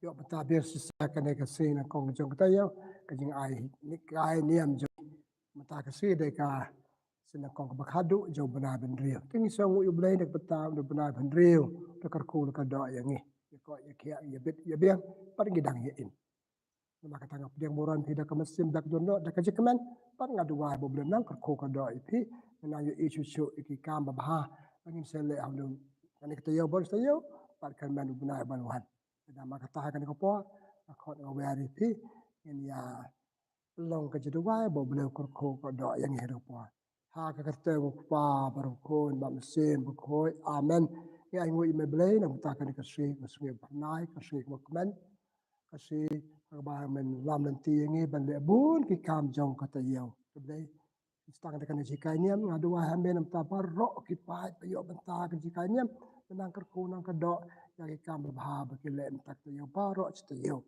Yo betabir sisa kene kasi na kong jong tayo kajing ai ni kai niam jong mata kasi de ka sina kong bakhadu jong bana ben rio ting song u blai nek betam de bana ben rio de kar ku ka do yang ni ko ya kia ya bit ya biang par gidang ya in nama kata ngap diang boran tidak ke mesin dak dono dak kaje keman par ngadu wa bo blem nang kar ku ka do ipi na yo isu su iki kam bah angin sele amdum kani kata yo bol sayo par kan manu bana ban wan nama kata kan ko po akot ngawari pi in ya long ka jidu wai bo bleu kor ko ko do yang hedo po ha ka kate bo pa bar ko ba mesin bo ko amen ya ai ngui me blei na ta kan ka shi ko shi ba nai ka shi ko kmen ka shi ka ba men lam nan ti ngi ban le bun ki kam jong ka ta yo blei stang kan ji kai niam ngadu wa ha men ta par ro ki pa yo ban ta kan ji kai niam nang kar ko nang ka do ya ki kam ba ba ki le tak ta yo pa ro ch ta yo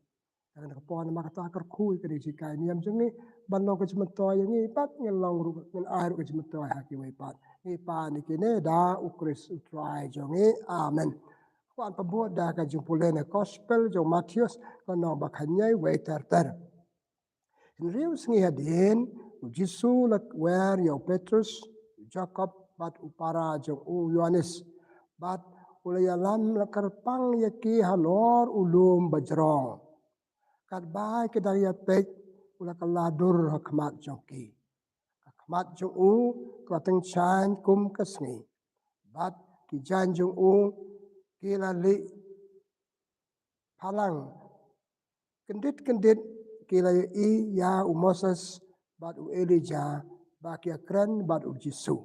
Karena kapon makata kerkui ke disi kai niam jengi banlo ke cemetoy yang ipat ngelong ru ngel air ke cemetoy haki ipat ipa ni kene da ukris utrai jongi amen kuan pembuat da ka jumpulene gospel jong Matius kono bakanyai we ter in riu sngi hadin Jisu lak wer yo Petrus Jacob bat upara jong Yohanes bat ulayalam lakarpang yaki halor ulum bajrong kat bai ke dari pek ula kaladur hakmat joki hakmat jong u klateng chan kum kasni bat ki jan jong u kila li palang kendit kila i ya u Moses bat u Elijah bat ki akran bat u Jisu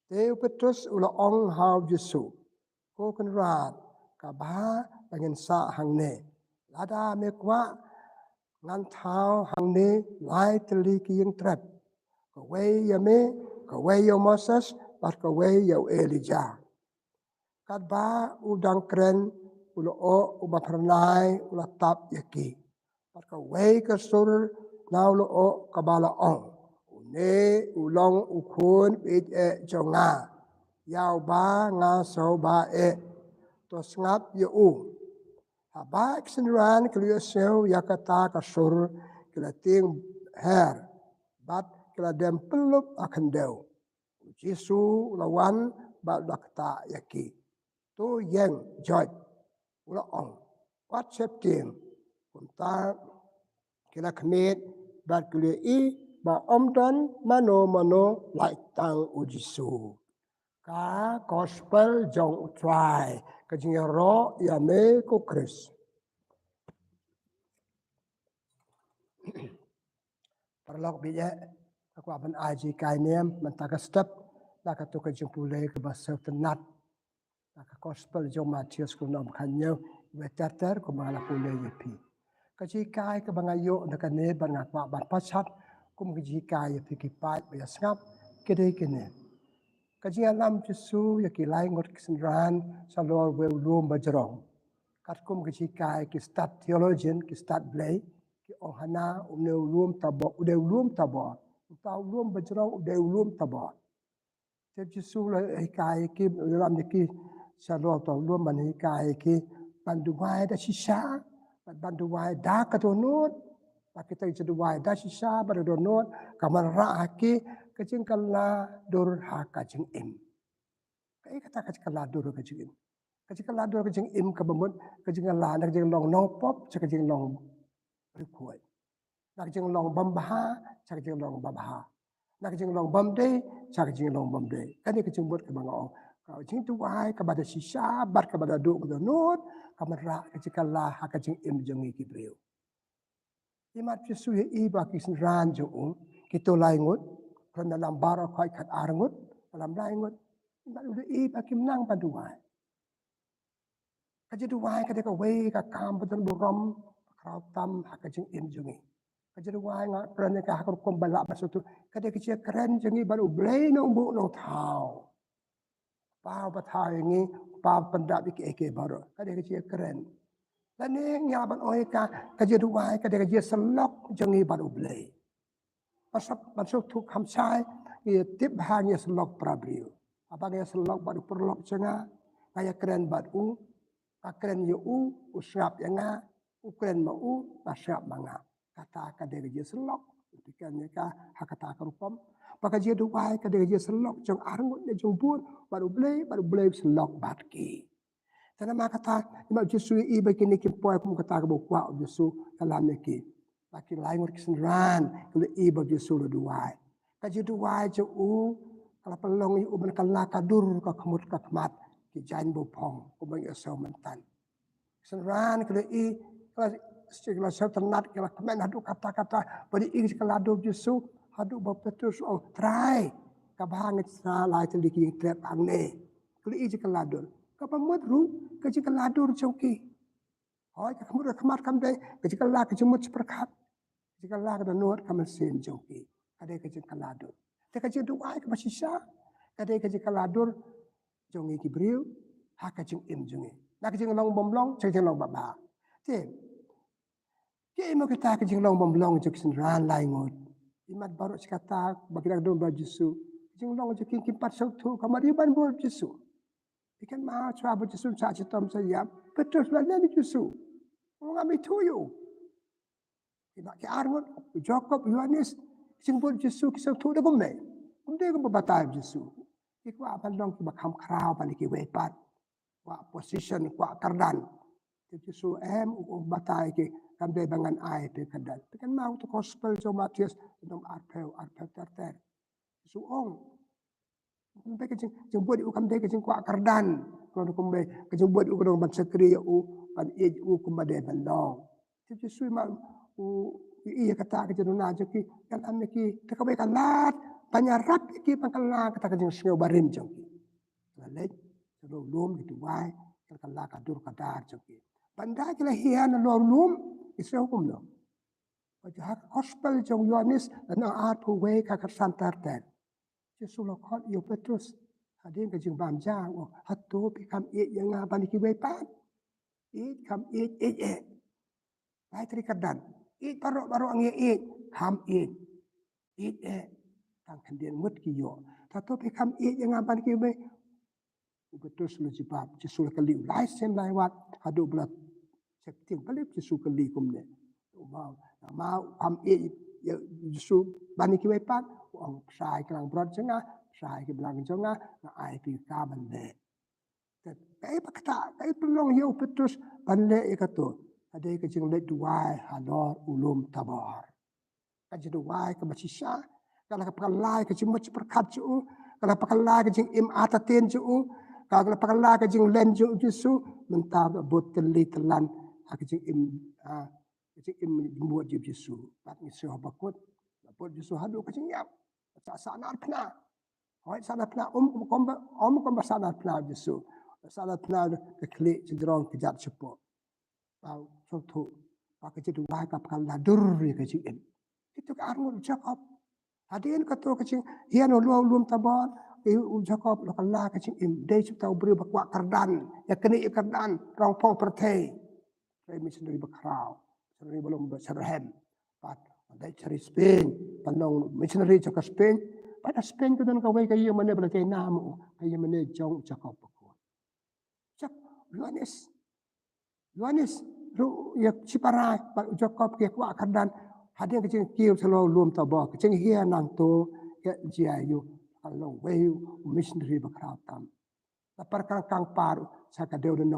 te Petrus ula ong hau Jisu ko kan rat ka ba pengen sa hang ne lada me kwa ngan thao hang ne lai tli ki yung trap ka wei ya me ka wei yo Moses bat ka wei yo Elijah kat ba udang kren ulo o ubapranai ula tap yaki bat ka wei ka sur na ulo o kabala ong ne ulong ukun it e jonga yao ba nga so ba e to ngap yo u Habak senran keliu sew yakata kasur kila ting her bat kila dem pelup akan deu. Jisu lawan bat dakta yaki. Tu yang joj ula ong. Wat sep ting kunta kila kemit bat keliu i ba omdan mano lai tang u Jisu. Ka gospel jong utrai kajing ro ya me ko Chris. Perlok bija aku aban aji kainem mentaka step la ka to ka jumpule ke basau tenat la ka gospel jong Matius ko nom kanyo we terter ko mala pule yepi. Kaji kai ke bangayo na kane ban ngakwa ban pasat kum kaji kai yepi ki pai be sngap kede kene. Kaji alam Jesu ya ki lai ngot kisenran salor we ulum bajrong. Kat kum kaji kai ki start theologian ki start blay ki ohana umne ulum tabo ude ulum tabo utau ulum bajrong ude ulum tabo. Tep Jesu la kai ki lam ki salor to ulum man kai ki banduai da sisa banduai da ka to nut pakita jeduai da sisa badu nut kamar ra ki kacing kala dur ha kacing im. Kai kata kacing kala dur kacing im. Kacing kala dur kacing im kabamut kacing kala nak kacing long nopop kacing long berkuat. Nak kacing long bambaha kacing long babaha. Nak kacing long bamde kacing long bamde. Kan kacing buat ke bangau. Kau cing tu wai kepada sisa bar kepada duk nut kamera kacing kala ha kacing im jengi kibriu. Imat Yesu i baki senran jong kita laingut kerana dalam bara koi kat arngut dalam laingut nak udah i baki menang paduai. Kaji duai kada ka wei ka kam betul buram krau tam hakajing im jungi. Kaji duai ngak kerana ka hakor kom balak masutu kada kecil keren jungi baru blay no umbu no tau. Pau patau ini pau pendap iki eke baru kada kecil keren. Dan ni nyaban oi ka kaji duai kada kecil selok jungi baru blay. Masuk tu kamsai ia tip hanya selok prabriu. Apa dia selok baru perlok cenga kaya keren batu keren yu usap yang Ukraine mau pasya manga kata kada je selok pikannya ka hakata karupam paka je duai kada je selok jong arngut ne jong buat baru blay selok batki Tana makata ima Jesu I bagi ni kipoy kum kata ko kwa Jesu kalam ne ki laki lain ngur kisan ran kule I bagi Jesu lo duai kaji duai je kala pelong I ban kala kadur ka kemut ka kemat ki jan bo pong ko bang esau mentan kisan ran kule I kala tenat kala kemen hadu kata-kata bagi I kala do Jesu hadu bo Petrus try kabang sa lai teliki trep angne kule I kala do kapamut ru kecik ladur chongki hoi kamut kamat kamde kecik la kecimut seperkat kecik la kada nuat kamal sen chongki kade kecik ladur te kecik duai kabasisa kade kecik ladur jongi kibriu ha kecik im jongi nak kecik long bomlong kecik long baba te ke mo kita kecik long bomlong kecik ran lai ngot imat baru sekata bagi nak don bajusu kecik long kecik kimpat sautu kamariban bol Jesu Ikan mau coba Yesus saat citom saya betul sebenarnya Yesus. Orang itu yo. Tidak ke Arnold, Jacob, Yohanes, sing pun Yesus kisah tu dah gumai. Gumai gum berbatai Yesus. Iku apa dong kita kam kerau balik ke wepat. Wa position wa kardan. Yesus batai ke kamde dengan air pe kardan. Ikan mau tu gospel jo Matius dom arpel terter. Yesus Kumbe kecing buat u kamde kecing kuak kardan. Kalau kumbe kecing buat u kadang ban sekri ban kumbade bandong. Jadi sui ma iya kata kecing nuna joki kan ame ki tekabe kalat panyarap ki pangkala kata kecing singau barim joki. Lalet sebelum lum gitu wai kala kadur kadar joki. Pandai kila hian lo lum isra hukum lo. Wajah gospel jong Yohanes dan art we kakar santarten. Yesus lokot yo Petrus hadin ke jing bam jang hatu pikam yang ngaban ki wepat kam bai tri kadan baro ange kam tang kendien mut ki yo hatu pikam yang ngaban ki we Petrus lu jibab Yesus kali lai sen lai wat hadu blat cek ting balik Yesus kali kumne mau kam Yesus bani ki wepat ông sai cái lòng bớt chăng sai cái lòng chăng na ai thì ca ban lệ cái bakta cái pelong yo Petrus ban lệ cái tu ada cái chừng lệ duai hador ulum tabar cái chừng duai cái basisa kalau pakalai cái chừng macam perkat cu kalau pakalai cái chừng im ataten cu kalau pakalai cái chừng len cu Yesus mentah bot teli telan cái chừng im buat Yesus pat ni sahabat buat Yesus hadu cái chừng nyap sana pna hoi sana pna kom sana pna Yesus sana pna ke klik cenderung kejat cepo bau sotu pakai cedu wai kapal ladur ke cin itu ke arnul Jacob hadin katu ke cin hian ulum tabon Jacob lo kala ke cin im dei cipta beri bakwa kardan ya keni kardan rong pong pertei remi sendiri bakrau sendiri belum berserhem pat dai cari Spain panong missionary ke Spain pada Spain tu dan kawai kaya mana berlaku namu kaya mana jauh Jacob pukul cak Yohanes ru ya ciparai Jacob ke kuat kardan hadir kecing kiu selalu lum tabah kecing hia nang tu ya jiayu kalau weu missionary bakrautam lapar kang paru sakadeu dan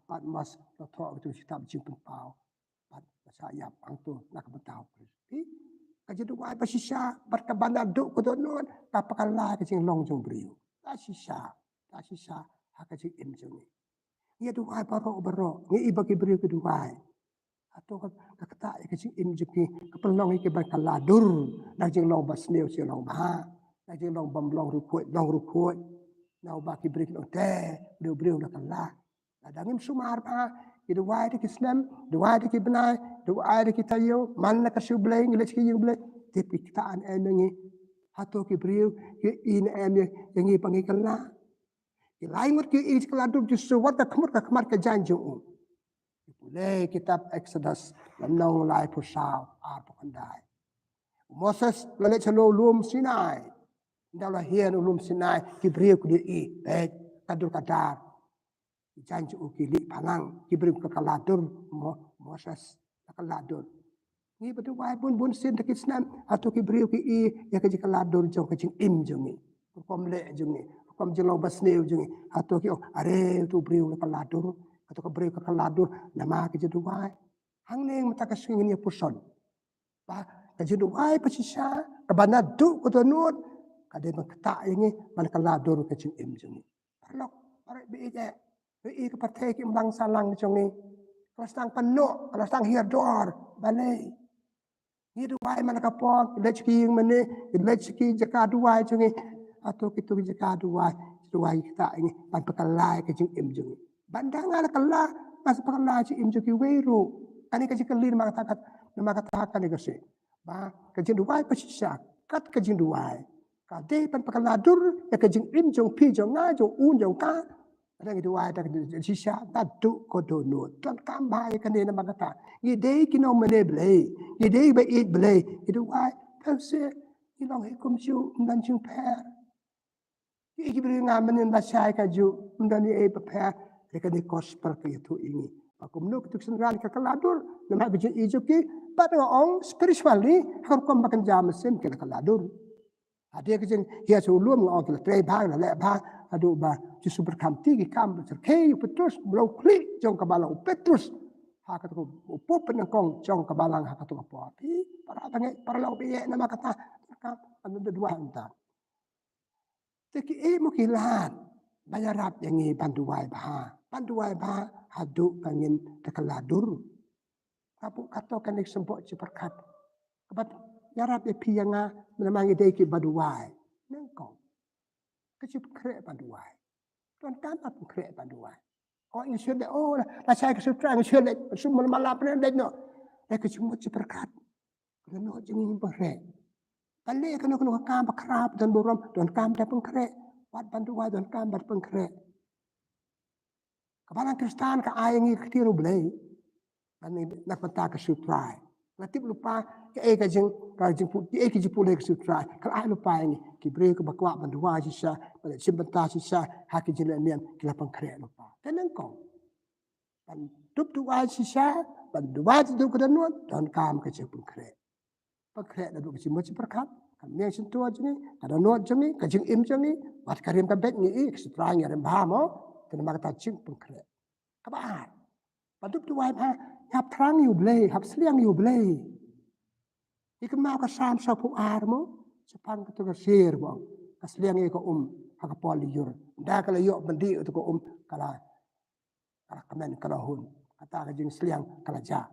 Patmos lo thok tu kitab jimpun pau pat saya pangtu nak betau kaji duai pasisa berkabana duk kudonon tapakala kecing long jong beriu tasisa hakaji im jongi ia duai baro ngi ibagi beriu ke duai atau kata kecing im jongi kepelong ke berkala dur dajing long basneu si long ba dajing long bamlong rukut nau baki beri long te beriu dah kala adangim sumar ba duai de Islam duai de benai duai de tayo man na kasu blay ngilet ki blay tipi kitaan enengi hato ki beriu ki in ene yang pangikala ki laingut ki is keladu Yesus wat ka kemar ka janju boleh kitab Exodus lamnong lai pusau pandai Moses lalet chalo lum Sinai ndala hian lum Sinai ki beriu ki kadur kadar janji ukili palang kibrim kekaladur Moses kekaladur ni betul wai bun sin tak Islam atau kibriu ki i ya ke kekaladur jong ke im jong ni kom le jong ni kom jelo basneu jong ni atau ki are tu briu kekaladur atau kibriu kekaladur nama ke jedu wai hang neng mata ka singin ya puson pa ka jedu wai pasisa ka banadu ko to nut ka de makta ini man kekaladur ke im jong ni parlok pare be je i ke partai ki mbang salang jong ni kalau stang penuh kalau stang hirdor balai ni duai mana kapok lechki mane lechki jaka duai jong ni atau kitu jaka duai kita ini pan pekalai ke jing im jong bandang ala kala pas pekalai ci im jong weru ani ke jikelin maka katakan ke se ba ke jing duai pasisa kat ke jing duai ka de pan pekaladur ya ke jing im jong pi jong nga jong un jong ka ada gitu ada sisa tadu kodono tuan kambai kan dia nama kata ide kino meneblei ide be it blei itu wai pelse ilong hikum ju dan ju per iki beri ngamen da sai ka ju dan ni e per mereka ni gospel ke itu ini aku menuk tu senran ke kaladur nama be ijo ki pada ong spiritually harkom makan jam sen ke kaladur ada kerja dia sebelum orang kita terbang lah lepas aduh bah justru berkamti ki kam terkei Petrus belau klik jong kabalang Petrus ha kata ko upo penengkong jong kabalang ha kata ko api para lau biye nama kata anu dua entah teki mukilan bayarap yang ni panduai bah hadu kangin tekaladur kapu kato kanik sempok ciperkat kebat yarap e pianga menamangi deki baduai nengkong kecip krek baduai tuan kampat krek baduai oh ini sudah lah saya kesutra ini sudah semua malam pernah no kecip ciperkat kena jengi berek balik kena kam kerap dan borom tuan kam dah pengkrek wat baduai tuan kam dah pengkrek kebalang Kristen ke ayangi ketiru belai dan nak patah kesutra Latip lupa ke kajing putih ke jipuleh ke sutra kalau lupa ini kibre ke bakwa bandua sisa pada sebentar sisa hak jelanian kila pangkrek lupa tenang kau dan tup dua sisa bandua itu kedanuan dan kam ke pangkrek dah duk cimot perkat kami yang sentuh aja ni ada nuat jemi kajing im jemi wat karim kabet ni sutra yang bahamo tenang kata cing pangkrek kabar Padup tu wai hab terang you blay, hab seliang you blay. Ikan mau kesam sapu armo, sepang ketu kesir bang. Keseliang iko hak poli yur. Dah kalau yok bendi itu ko kala kemen kala hun. Kata kajing seliang kala ja.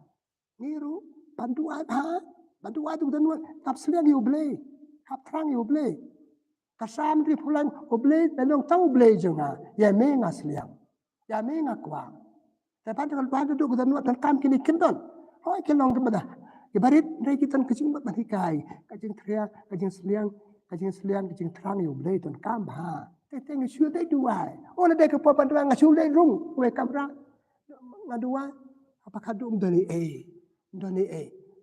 Niru bantu wai tu dan hab seliang you blay, hab terang you blay. Kesam di pulang ko blay, belong tahu blay jenga. Ya menga seliang, ya menga kuang. Tapi kalau bahan duduk dan nuat dan kam kini kendon, oh kelong kepada, ibarat dari kita kecing buat mereka, kecing teriak, kecing seliang, kecing terang you boleh dan kam bah, teteng sudah dua, oh ada kepapan dua ngasuh deh rung, kue kamera, ngadua, apa kadum dari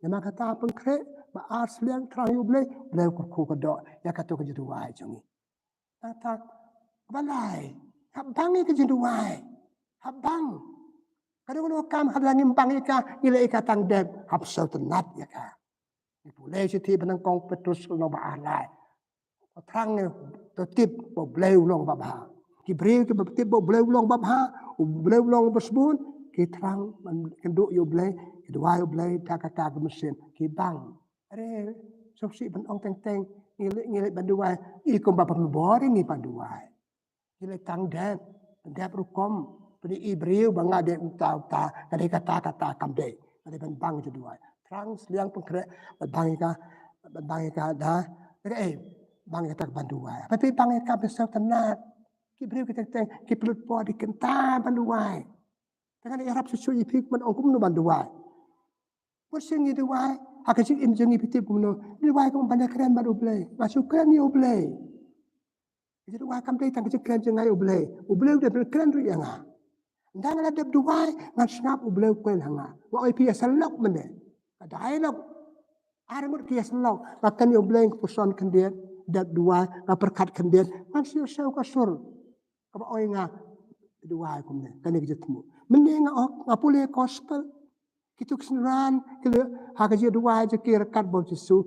nama kata pengkrek, bah seliang terang you boleh kuku kedok, ya kata kerja dua jangi, kata balai, habang kerja dua, habang. Kadang-kadang kam hadang impang ika ila ika tang deb hapsau tenat ya ka. Boleh siti benang kong Petrus no ba alai. Terang tetip bo bleu long babha. Ki breu ki tetip bo bleu long babha, bleu long bersebut ki terang kenduk yo bleu, ki dua yo bleu tak kata mesin ki bang. Are soksi ben ong teng ngile banduai ikom ba pembori ni banduai. Ngile tang deb rukom Jadi Ibreu bangga de uta kade kata kamde kade bang je dua terang seliang pengkrek bang ika dah bang kata banduai tapi bang ika besar tenat Ibreu kita teng ki pelut po di kenta banduai dengan Arab susu ipik man ongkum no banduai pusing ni duai hakasi imjengi pitip kumno duai kum banyak keren baru blai masuk keren ni oblai jadi duai kamde tang keren jengai oblai udah keren tu yang Dang la deb duai ngan snap ubleu kwen hanga. Wa oi pia salok mende. Kadai lok. Are mut pia salok. Makan yo bleng puson kendian deb duai nga perkat kendian. Man siu seu kasur. Kaba oi nga kedua aku kan kita temu mending ngapule gospel kita kesenaran kita hak dua je kira kat bau Yesus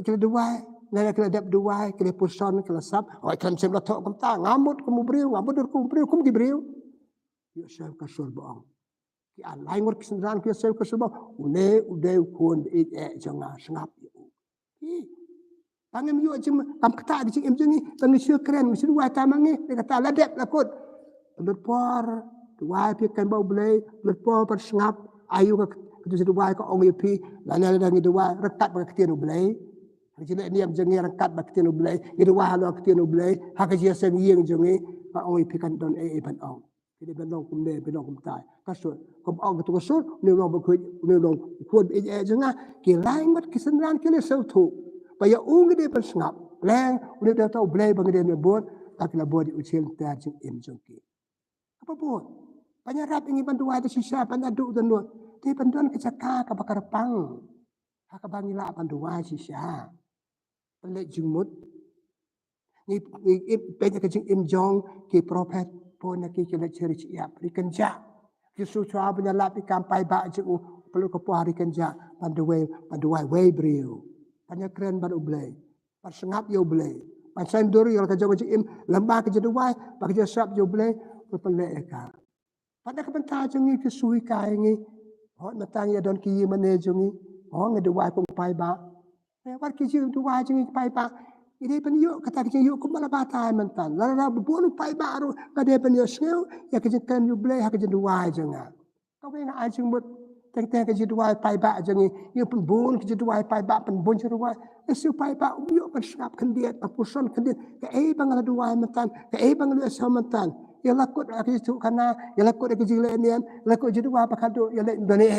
kita dua nana kita dap dua kita puson kita sab kan sem la thok kam ta ngamut kamu beriu kum di beriu yo sel ka sul boong ki alai ngot kesenaran ki sel ka sul boong ude kun janga sengap Pangem yo cem kam kata di cing emjengi tangi sio keren mesti dua tamangi dia kata ladep lakut lepor dua pi kan bau belai lepor per sengap ayu ke tu dua ko ong pi lana dangi dua rekat ba ketien belai jile ni emjengi rekat ba ketien belai dua halo ketien belai hak je sen yeng jengi ong pi kan don ban ong jadi bandong kum de bandong kum tai kasut kum ong tu kasut ni long ba ni long kuat jenga ki lain mat kisenran ki le sau tu Paya dia bersengap. Leng, dia tahu belai bagi dia buat. Tapi lah buat di ucil terjeng imjongki. Apa buat? Banyak rap ingin bantu ada sisa, banyak duk dan buat. Tapi bantuan kecaka ke bakar pang. Hak bangila bantu sisa. Pelik jumut. Ni banyak kecing imjong ki prophet pun nak kira ciri siap. Rikenja. Yesus cua punya lapi kampai bak je perlu kepuh hari kenja. Bantu way beriu. Banyak keren baru belai. Persengap yo belai. Pasal duri kalau kerja im lembah kerja dua, kerja sap yo belai berpelek eka. Pada kebentar jengi kesui kai ngi. Hot matang ya don kiyi mane jengi. Oh ngedua pun pai ba. Wat kiji dua jengi pai ba. Ini pen yo kata kerja yo kumala batai mentan. Lala buat pai baru kada pen yo sel ya kerja kan yo belai ha kerja dua jenga. Kau nak ajeng mut Teng-teng kerja dua pai bak jengi. Ia pun bun kerja dua pai bak pun bun kerja dua. Esu pai bak umyo pun serap kendiat. Papuson kendiat. Ke bang ala dua mentan. Ke bang ala asal mentan. Ia lakut kerja tu kana. Ia lakut kerja lenian. Lakut kerja dua pakadu. Ia lek doni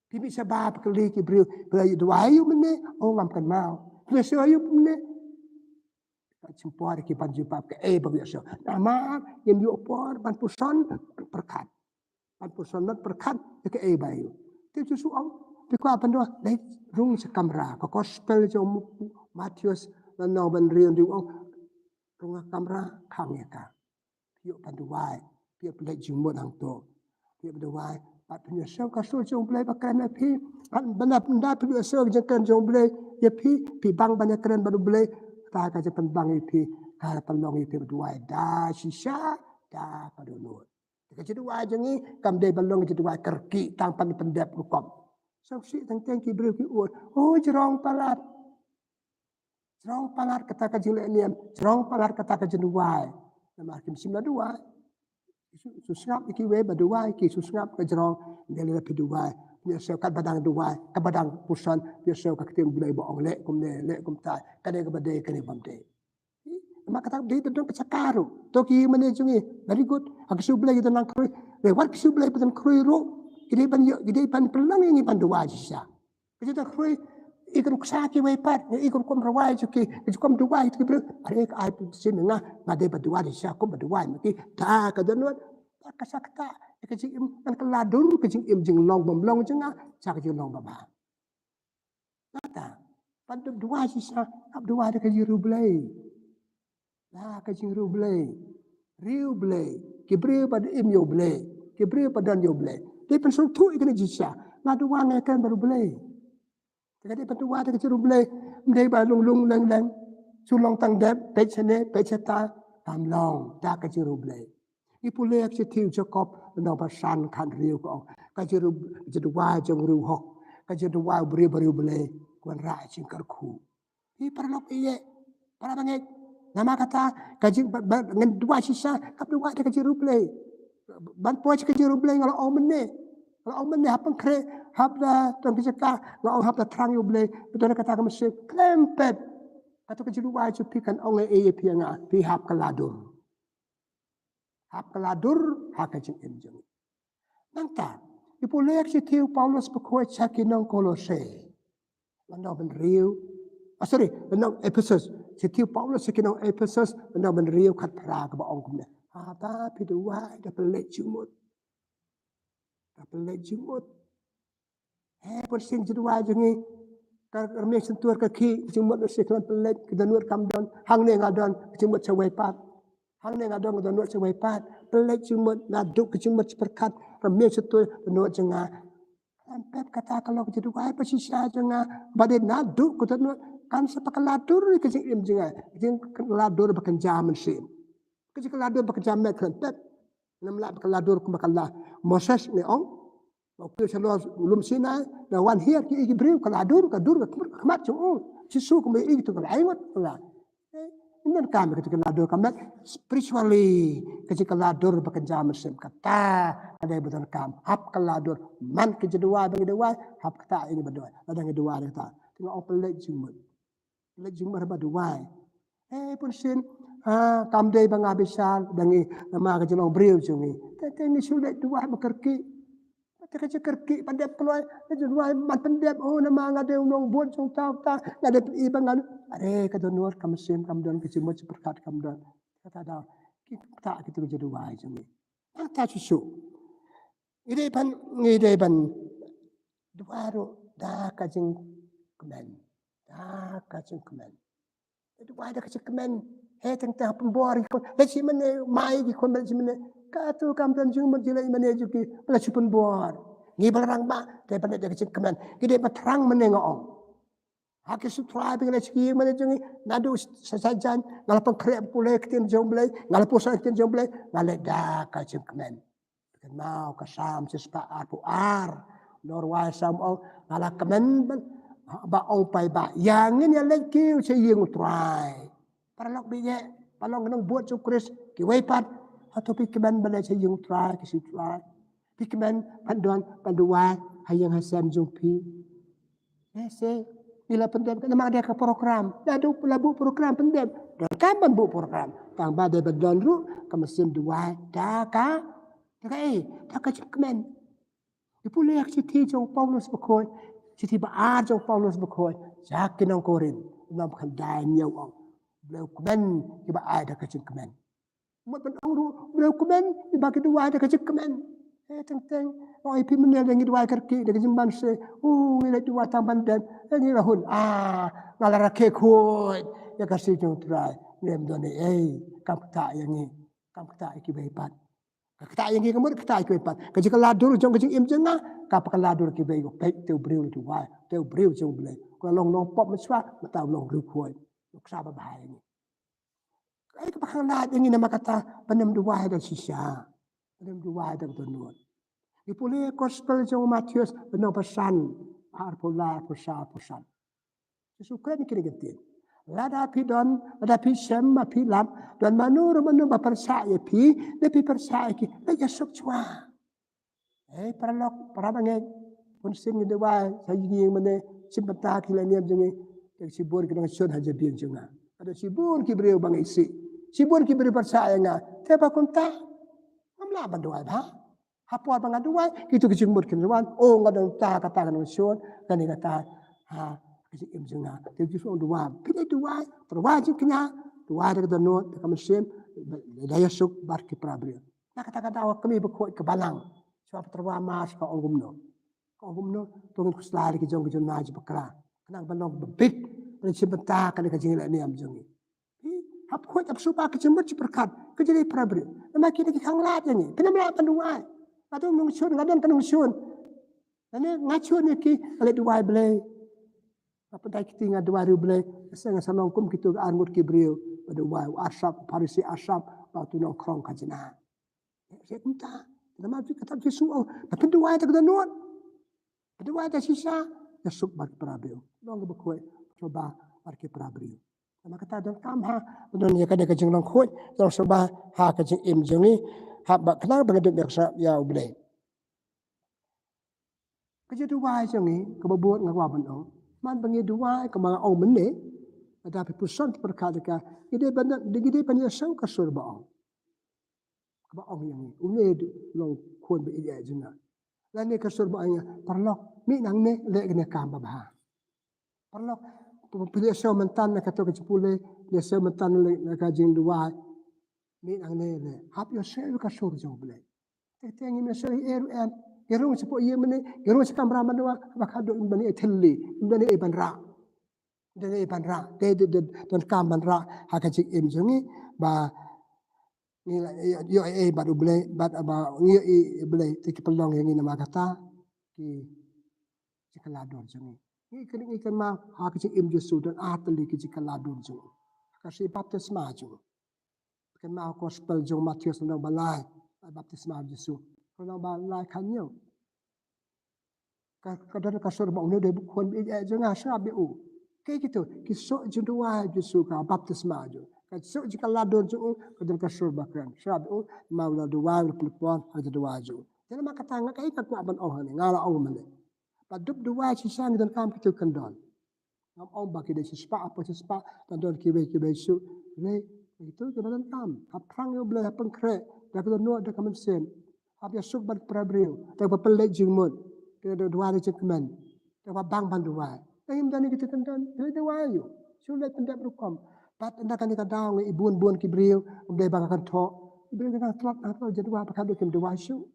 Kimi sebab keli ki beriu. Beriu dua ayu mene. Oh ngam kan mau. Beriu ayu mene. Cimpuar ki pan jumpa ke bang asal. Nama yang yuk por pan puson perkat. Puson perkat ke bayu. Itu soal. Because apa doa? Lai rung sekamera. Ke gospel jom Matius dan Noban Rion di rung kamera kami ka. Yuk panduai. Dia pelai jumut hang tu. Dia panduai. Pat punya sel kasul jom pelai pakai pi. Benda benda punya sel jengkan jom pelai. Ya pi bang banyak keren baru pelai. Tak kaje penbang pi. Kalau pelong pi panduai. Dah sisa. Dah padunut. Kerja dua jengi kam dei balong kerja dua kerki tang pan pendep lukom. So si tang ki beri ki uat. Oh jerong palat. Jerong palat kata kerja leniam. Jerong palat kata kerja dua. Nama hakim simla dua. Susngap iki we badua iki susngap ke jerong dia lepi dua. Dia sel kat badang dua, kat badang pusan dia sel kat tim bulai boong lek kum tai. Kadai ke badai kene bamde. Mak kata dia tu kecakaru. Toki mana jungi. Very good. Aku sublai kita nak krui. Lewat sublai kita krui ro. Gede pan pelang ini pan dua sisa. Kita krui ikut kusaki wepat. Ikut kum rawai juki. Ikut kum dua itu kibru. Hari ke air sini ngah. Ngade berdua sisa kum berdua. Maki dah kedanuan. Kasakta. Kecing im kan keladur kecing im jeng long bemlong jengah. Cak jeng long baba. Nata. Pan dua sisa. Kap dua ada kejiru belai. Lah kecing riu belai, kibri pada im yo belai, kibri pada yo belai. Dia pensul tu ikan jisya, ngadu wang ikan baru belai. Jadi pentua ada kecil belai, dia baru lung leng, sulong tang dep, peceta, tamlong, dah kecil belai. Ipu lek setiu Jacob, no pasan kan riu ko, kecil dua jeng riu hok, kecil dua beri belai, kuan rai cingkar ku. Ini perlok iye, para bangek. Nama kata kaji dengan dua sisa kap dua ada kaji rublay. Ban poch kaji rublay kalau om mene apa kre habla tuan kijaka kalau habla terang rublay betul kata masih klempet. Kata kaji dua cupikan oleh pianga pi hab keladur. Hab keladur hak kaji emjeng. Nangta ipu lek si tiu Paulus berkuat sakinong Kolose. Landau ben riu. Benang Ephesus. Setiap Paulus sekinong Ephesus, benang menriu kat pra ke baong kumnya. Apa pidua dah pelik jumut. Persing jedua jengi. Kami sentuh kaki, jumut sekian pelik, kedanuat kamdon, hang ne ngadon, jumut sewepat. Hang ne ngadon kedanuat sewepat. pelai cuma naduk ke cuma seperkat remil setul penut jengah. Pep kata kalau kita dua pasti saya jengah badai naduk kita nut kan sepak ladur ke jeng jengah jeng ladur bakan jam mesin. Ke jeng ladur bakan jam mek pep namla bakan ladur ke bakan lah Moses ni ong. Waktu saya belum Sinai, na wan here ki Ibrahim kaladur kemat cung Cisu kembali itu kalau ayat lah. Ini kami ketika ladur kami spiritually ketika ladur bekerja mesin kata ada yang betul kam hap keladur man kejedua bagi dua hap kata ini berdua ada yang dua ada kata tengok open lek jumut berdua pun sin kam day bang abisal dangi nama kejelong beriu jungi tapi ini sulit dua bekerki kerja kerki pandai keluar jual mat pandai nama ngade unong buat jong tahu ta ngade ibang are kata nur kamsim kamdon kecimut seperkat kamdon kata dah kita kita jadi wai jong tak susu ide ban duaro dah kajing kemen dua ada kajing kemen tentang pembori kon lesi mana mai di kon lesi mana katu kamdon jumut jilai mana juki lesi pembor ngi barang ba daripada dia kecil kemen gede terang menengok hak sutra dengan segi mana jengi nadu sesajan ngalapan krep pulai ketin jomblai ngalapan sang ketin jomblai ngalek dah kecil kemen kenal kesam sespa ar norway sam ngalak kemen ba ong pai ba yang ini lek kiu seyeng utrai paralok bije palong nang buat cukris ki weipat atau pi kemen bala seyeng utrai ki sutrai Pikman panduan hayang hasam jumpi. Saya bila pendem kan memang ada ke program. Ada labu program pendem. Dan kapan bu program? Kang badai badon ru ke mesin dua daka. Daka cekmen. Ipulih citi jong Paulus bekoi. Citi baar jong Paulus bekoi. Jakin ang korin. Nam kandai nyaw. Beliau kemen iba ada ke cekmen. Mat pendang ru beliau kemen iba kedua ada ke cekmen. Tentang pi menel yang dua kerki dari jemban se ini dua tamban dan ini rahun ngalara ke khoi ya kasih jong trai nem done kam kata yang ni kam kata iki baipat kata yang ni kemur kata iki baipat kaji keladur jong kaji im jenga kap keladur ki bai baik teu breu tu wai teu breu jong blai ko long long pop meswa mata long ru khoi sa ba bahai ni ai ka pakhala yang ni nama kata penem dua dan sisa Dalam dua ada benut. Ipulih gospel jong Matius benang pesan arpula pesan. Sesuka ni kira getin. Lada pidon, lada pisem, pilam dan manur bapersa pi, lepi persa ki, leja sok cua. Paralok parabange pun sing de wa sayi mene simpata ki leniam jengi sibur ki dengan syud haja biang jenga. Ada sibur ki beriu bang isi. Sibur ki beri persa nga. Tepa kunta laban doa ba hapot bang doa gitu kecimut kenwan ngadang ta kata kan syud dan kata kecim jenga jadi so doa pilih doa terwajib kena doa ada donot kami sim daya suk barki prabri nak kata awak kami bekoi ke balang sebab terwa mas ka ongumno tunggu kuslari ke jong naj bekra kenang balong bebit prinsip benta kan kecing ni am jengi hap khoi tap supa kecimut berkat kejadi prabri nama kita kang lat ni kenapa panduai atau mungsun ngadan kan mungsun ane ngacun ki ale duai blai apa dak tinga duai blai sanga sanong kum kitu angut ki brio pada wai asap parisi asap batu nong krong kajina saya minta nama tu kata Yesus tapi duai tak danut duai tak sisa Yesus bar prabri dong bekoi coba bar ki prabri Nama kata dan kamha don ya kada kajing long khoi dong soba ha kajing im jengi ha ba kenal bangeduk biasa ya ublai kaje dua jengi kebabuat ngakwa benong man bangi dua ke mga mene ada pusan perkara ka ide banyak digide banyak sang ka surba ba yang ni une long khon be iya jenga lani ka surba nya parlok mi nang ne le ne kam ba parlok pilih so mentan nak kata kecipule dia so mentan nak kajing dua ni ang ne hap yo sel ka sur jong bele tengi me so eru en gerung sepo ye mene gerung sekam rama dua bakado imbani eteli imbani ibanra de don kam banra ha kajing im jongi ba yo batu boleh yo boleh tik pelong yang ini nama kata ki cikalador jangi ni kan ma ha ki im Yesu dan atli ki cikalador jangi kasi baptisma jangi kan ma gospel jong Matius nang balai baptisma Yesu nang balai kanyo kadang kasur bang ni de bukan jangan sabi kayak gitu kisok jendua Yesu ka baptisma jangi so jika ladon jo kadang kasur bakran syab maula dua pelpon ada dua jo jadi maka tanga kai ka ku aban oh ni ngala oh mane paduk dua sisan dan kam kitu kendon ngam om baki de sispa apa sispa dan don kibe su ne itu dan kam aprang yo bela pengkre da ko no da kam sen hab ya suk ban prabril da ba pelek jingmut da dua de cekmen da ba bang ban dua ngim dan kitu kendon dua yo sulit pendap rukom pat anda kan kadang ibun kibriu umdai bang akan to ibriu kan telat atau jadwa pakai bikin dua isu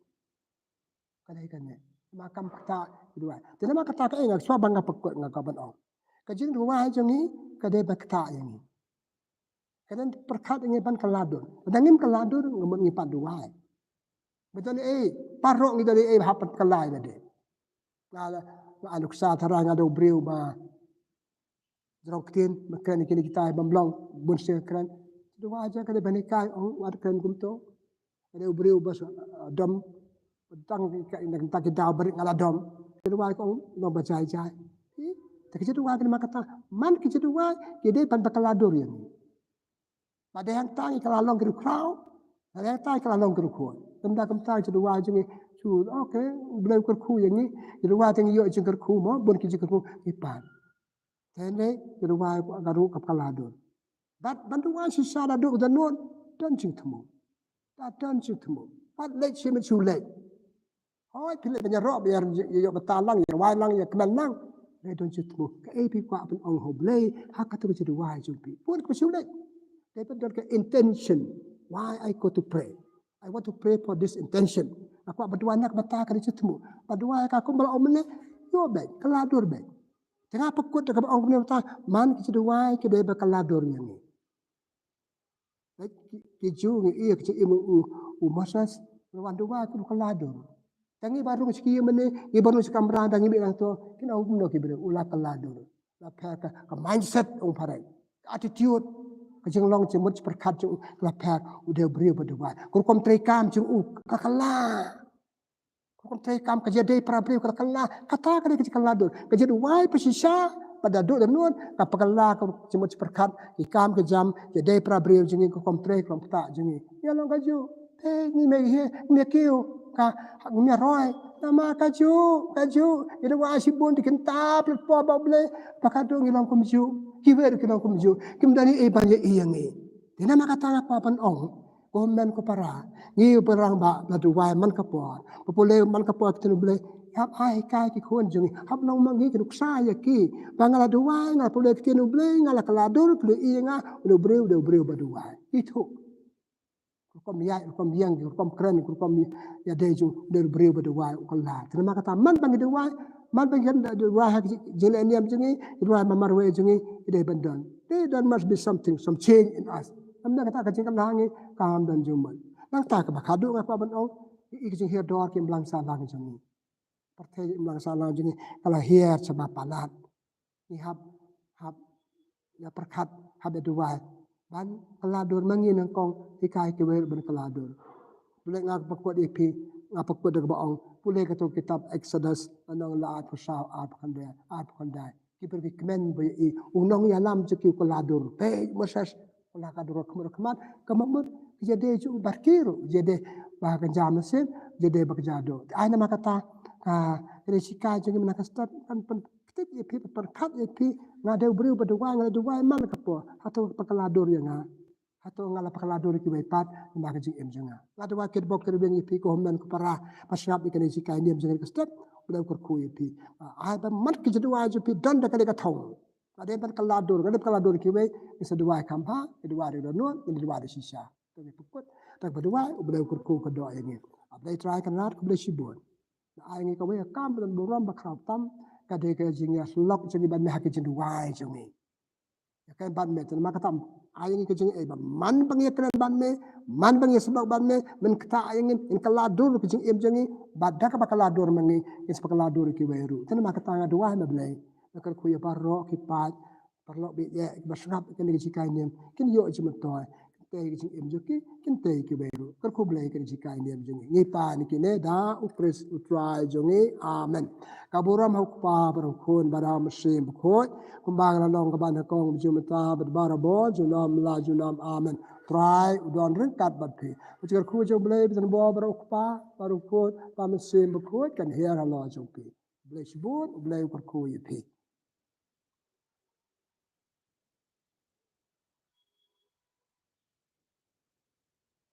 kadai kan ne makam kata dua jadi mak kata kai ngak swabang ngap pekut ngak kaban ong kajing dua jangi kadai bakta yang ni kadang perkat ini ban kaladur kadangim kaladur ngam ngipat dua betul parok ni dari hapat kalai tadi ngala aluk sa tarang ada ubriu ba Droktin, makan kini kita bamblong bunse kran. Dua aja kada banikai on wat kran kumto. Kada ubri ubas dom tang tak kita beri ngala dom. Dua ko no bacai jai. Tak jadi dua kena kata man kita dua jadi pan bakaladur yang. Pada yang tangi kalalong ke krau. Ada yang tangi kalalong ke ku. Tenda kam tangi jadi dua aja ni. Su okay, belum kerku yang ni. Jadi dua tangi yo jeng kerku mo bun ki kerku ipan. Tene kedua garu kapaladur. Bantu wasi sada do dan non dan cingtemu. Dan cingtemu. Pat lek si menculek. Hoi pilih banyak rob biar yo betalang ya walang ya kemenang. Le don cingtemu. Ke epi kwa pen ong hoblay hak tu jadi wai jumpi. Pun ku sulek. Tapi don ke intention. Why I go to pray. I want to pray for this intention. Aku berdua nak betah kali cingtemu. Berdua aku malah omne yo baik keladur baik. Tengah pekut dekat orang punya kata, man kita duai ke dia bakaladur yang ni. Kiju ni iya kecil masas lawan dua aku bakaladur. Tangi baru sekian mana, ia baru sekam berada ni bilang tu, kena umno kibere ulah kaladur. La peka ke mindset parai, attitude kecil long cemut perkat jung la pek udah beri berdua. Kurkom trekam jung kakala. Kung kam kejadi prabi kala kata kali kecil kaladur kejadi wai pesisa pada duk dan nun kapakala cuma perkat ikam kejam jadi prabi jengi kung trek kung tak jengi ya long kaju ni megi ni kiu ka ni roy nama kaju jadi wai sibun dikentap lepo bable pakadu ngilong kumju kiwer kilong kumju kimdani banyak iyangi dina makata apa pan ong komen ko para ni perang ba la duwai man ka po popole man ka po tinu ble hap ai kai ki khon jung hap long mangi ki sa ya ki bangala duwai na popole tinu ble ngala kala dur ble inga udah breu ba duwai itu kom yang kom kren kom ya de ju de breu ba duwai kala terima kata man bangi duwai man bangi duwai ha jele niam jungi duwai mamarwe jungi ide bandan there must be some change in us. Amna kata kacing kam langi kam dan jumal. Nang tak bakadu ngapa ban ong ikjing hier dor kim lang sa lang jami. Partai lang sa lang jini kala hier sebab palat. Ni hab ya perkat hab dua. Ban kaladur mangin kong ikai kewer ban kaladur. Boleh ngak pakut ipi ngak pakut de baong. Boleh kata kitab Exodus anong laat pasau ap kandai. Kiper kikmen bayi unong yalam jeki kaladur. Pe masas Olah kaduro kemat jadi ju barkiru jadi bahkan jam mesin jadi bakjado ana makata resika jadi menakastat kan ketik ipi perkat ipi ngade beriu berdua ngade dua man kapo atau pakaladur yang atau ngala pakaladur ki bepat maka ji em jenga ladu wakit bok kerbeng ipi ko men ko para pasrap ikan resika ini em jenga kastat udah kurku ipi ada man ki jadwa ju pi dan dakale ka thong ada yang kaladur kiwe bisa dua kampa, kedua ada non, kedua ada sisa. Tapi pukut, tak berdua, boleh kurku kedua ini. Apa try kenal, boleh sibun. Nah ini kau yang kam dan buram bakal tam, kadang kadang jingnya sulok jadi banyak haki jenduai jengi. kan ban me tan maka tam ayang ke jing e ba man bang ye kran ban me man bang ye sebab ban me men kata ayang in kaladur ke jing em jing badda ka bakaladur mangi is bakaladur ki weru tan maka tanga dua na blai maka ku ye parro ki pat parlo bi ye basrap ke ni jikai nem kin yo jim toy te jing em joki kin te ki weru kar ku blai ke jikai nem jing ni pa ni ki ne da ukris utrai jongi amen kaburam hok pa baru kun badam sim khoi kumbang la long kaban kong jumata bad barabo junam la junam amen try udon ring kat bat phi ujar khu jo blai bin bo baru pa baru kun pam sim khoi kan her la jo pi blai shbut blai kur khu ye phi